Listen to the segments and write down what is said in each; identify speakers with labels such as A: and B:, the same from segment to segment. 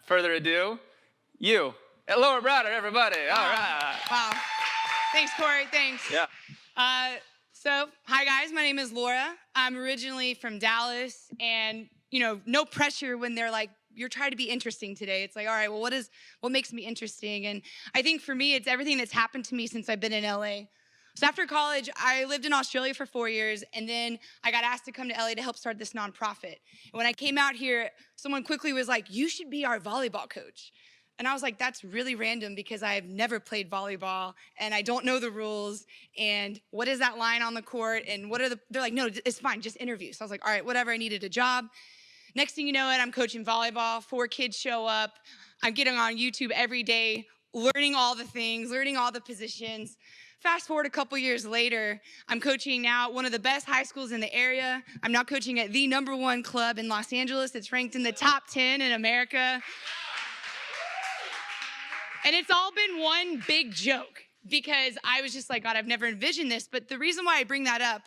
A: further ado, you. Laura Browder, everybody. All right.
B: Wow. Thanks, Corey. Thanks.
A: Yeah.
B: Hi guys, my name is Laura. I'm originally from Dallas, and no pressure when they're like, you're trying to be interesting today. It's like, all right, well, what makes me interesting? And I think for me, it's everything that's happened to me since I've been in LA. So after college, I lived in Australia for 4 years, and then I got asked to come to LA to help start this nonprofit. And when I came out here, someone quickly was like, you should be our volleyball coach. And I was like, that's really random because I've never played volleyball and I don't know the rules. And what is that line on the court? And they're like, no, it's fine, just interview. So I was like, all right, whatever, I needed a job. Next thing you know it, I'm coaching volleyball, 4 kids show up. I'm getting on YouTube every day, learning all the things, learning all the positions. Fast forward a couple years later, I'm coaching now at one of the best high schools in the area. I'm now coaching at the #1 club in Los Angeles. It's ranked in the top 10 in America. And it's all been one big joke because I was just like, God, I've never envisioned this. But the reason why I bring that up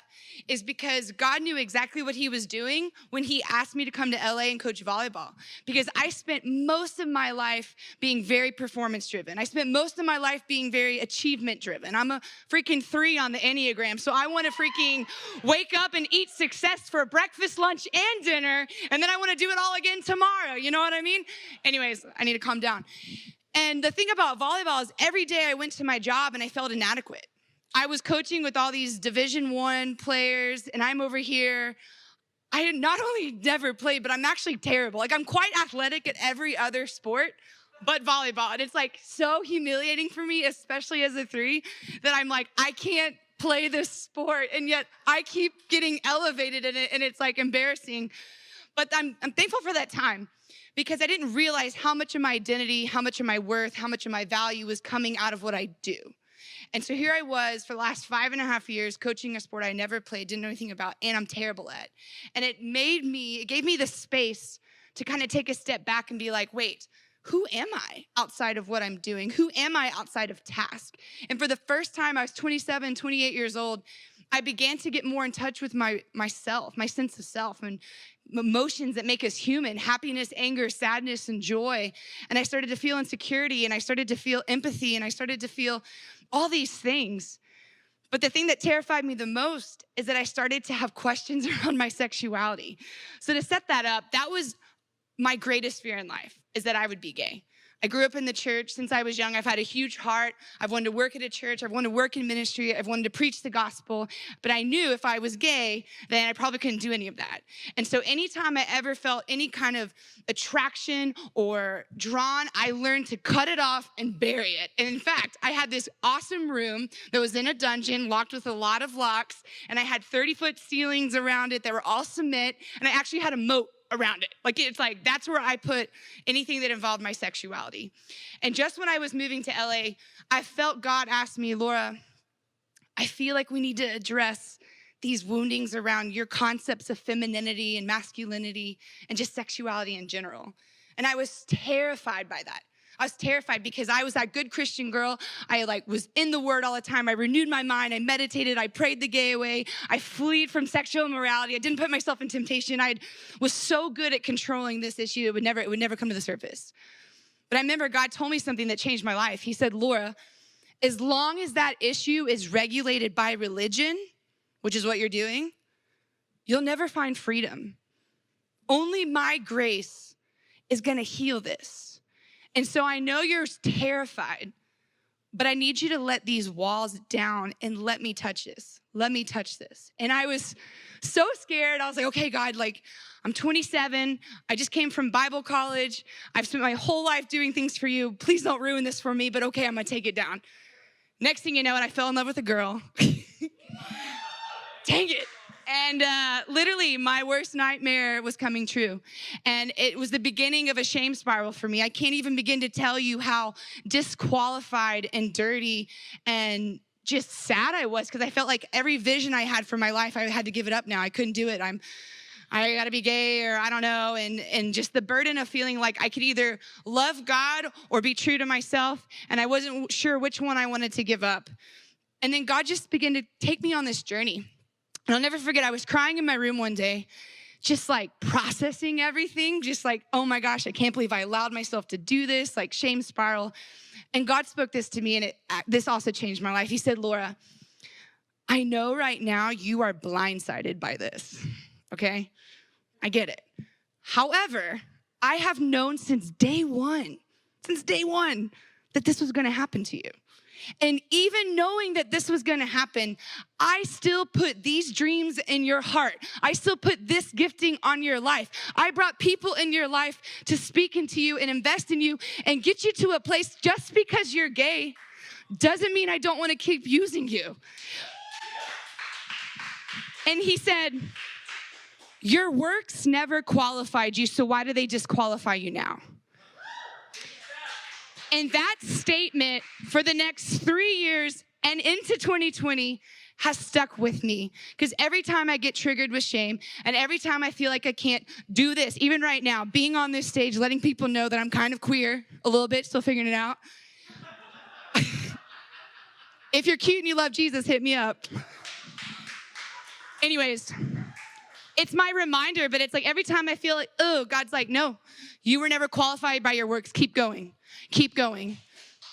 B: is because God knew exactly what he was doing when he asked me to come to LA and coach volleyball. Because I spent most of my life being very performance driven. I spent most of my life being very achievement driven. I'm a freaking 3 on the Enneagram. So I want to freaking wake up and eat success for breakfast, lunch, and dinner. And then I want to do it all again tomorrow. You know what I mean? Anyways, I need to calm down. And the thing about volleyball is every day I went to my job and I felt inadequate. I was coaching with all these Division I players, and I'm over here. I had not only never played, but I'm actually terrible. Like, I'm quite athletic at every other sport but volleyball. And it's like so humiliating for me, especially as a 3, that I'm like, I can't play this sport. And yet I keep getting elevated in it, and it's like embarrassing. But I'm thankful for that time, because I didn't realize how much of my identity, how much of my worth, how much of my value was coming out of what I do. And so here I was for the last 5.5 years coaching a sport I never played, didn't know anything about, and I'm terrible at. And it gave me the space to kind of take a step back and be like, wait, who am I outside of what I'm doing? Who am I outside of task? And for the first time, I was 27, 28 years old, I began to get more in touch with myself, my sense of self, and emotions that make us human: happiness, anger, sadness, and joy. And I started to feel insecurity, and I started to feel empathy, and I started to feel all these things. But the thing that terrified me the most is that I started to have questions around my sexuality. So to set that up, that was my greatest fear in life, is that I would be gay. I grew up in the church since I was young. I've had a huge heart. I've wanted to work at a church. I've wanted to work in ministry. I've wanted to preach the gospel. But I knew if I was gay, then I probably couldn't do any of that. And so anytime I ever felt any kind of attraction or drawn, I learned to cut it off and bury it. And in fact, I had this awesome room that was in a dungeon, locked with a lot of locks, and I had 30-foot ceilings around it that were all cement, and I actually had a moat around it. It's like, that's where I put anything that involved my sexuality. And just when I was moving to LA, I felt God ask me, Laura, I feel like we need to address these woundings around your concepts of femininity and masculinity and just sexuality in general. And I was terrified by that. I was terrified because I was that good Christian girl. I was in the word all the time. I renewed my mind. I meditated. I prayed the gay away. I fled from sexual immorality. I didn't put myself in temptation. I was so good at controlling this issue. It would never come to the surface. But I remember God told me something that changed my life. He said, Laura, as long as that issue is regulated by religion, which is what you're doing, you'll never find freedom. Only my grace is going to heal this. And so I know you're terrified, but I need you to let these walls down and let me touch this. Let me touch this. And I was so scared. I was like, okay, God, I'm 27. I just came from Bible college. I've spent my whole life doing things for you. Please don't ruin this for me, but okay, I'm gonna take it down. Next thing you know, I fell in love with a girl. Dang it. And literally, my worst nightmare was coming true. And it was the beginning of a shame spiral for me. I can't even begin to tell you how disqualified and dirty and just sad I was, because I felt like every vision I had for my life, I had to give it up now. I couldn't do it. I gotta be gay, or I don't know. And just the burden of feeling like I could either love God or be true to myself. And I wasn't sure which one I wanted to give up. And then God just began to take me on this journey. And I'll never forget, I was crying in my room one day, just like processing everything, just like, oh my gosh, I can't believe I allowed myself to do this, like shame spiral. And God spoke this to me, and this also changed my life. He said, Laura, I know right now you are blindsided by this, okay? I get it. However, I have known since day one, that this was gonna happen to you. And even knowing that this was gonna happen, I still put these dreams in your heart. I still put this gifting on your life. I brought people in your life to speak into you and invest in you and get you to a place. Just because you're gay doesn't mean I don't wanna keep using you. And he said, your works never qualified you, so why do they disqualify you now? And that statement for the next 3 years and into 2020 has stuck with me. Because every time I get triggered with shame, and every time I feel like I can't do this, even right now, being on this stage, letting people know that I'm kind of queer a little bit, still figuring it out. If you're cute and you love Jesus, hit me up. Anyways, it's my reminder, but it's like every time I feel like, oh, God's like, no, you were never qualified by your works. Keep going. Keep going.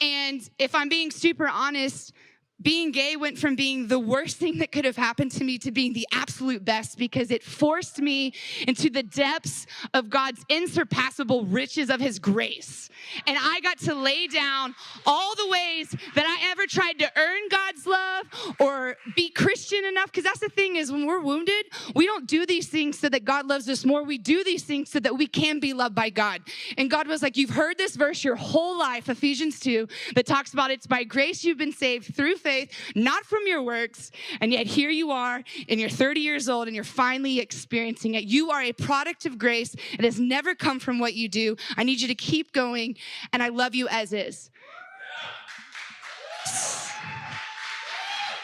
B: And if I'm being super honest, being gay went from being the worst thing that could have happened to me to being the absolute best, because it forced me into the depths of God's insurpassable riches of his grace. And I got to lay down all the ways that I ever tried to earn God's love or be Christian enough. Because that's the thing, is when we're wounded, we don't do these things so that God loves us more. We do these things so that we can be loved by God. And God was like, you've heard this verse your whole life, Ephesians 2, that talks about it's by grace you've been saved through faith, not from your works, and yet here you are, and you're 30 years old, and you're finally experiencing it. You are a product of grace. It has never come from what you do. I need you to keep going, and I love you as is.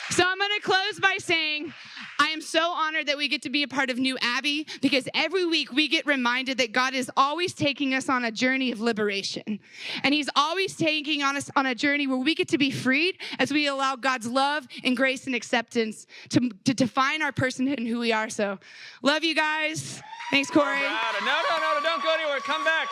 B: So I'm going to close by saying, I am so honored that we get to be a part of New Abbey, because every week we get reminded that God is always taking us on a journey of liberation. And he's always taking us on a journey where we get to be freed as we allow God's love and grace and acceptance to define our personhood and who we are. So love you guys. Thanks, Corey.
A: No, don't go anywhere. Come back.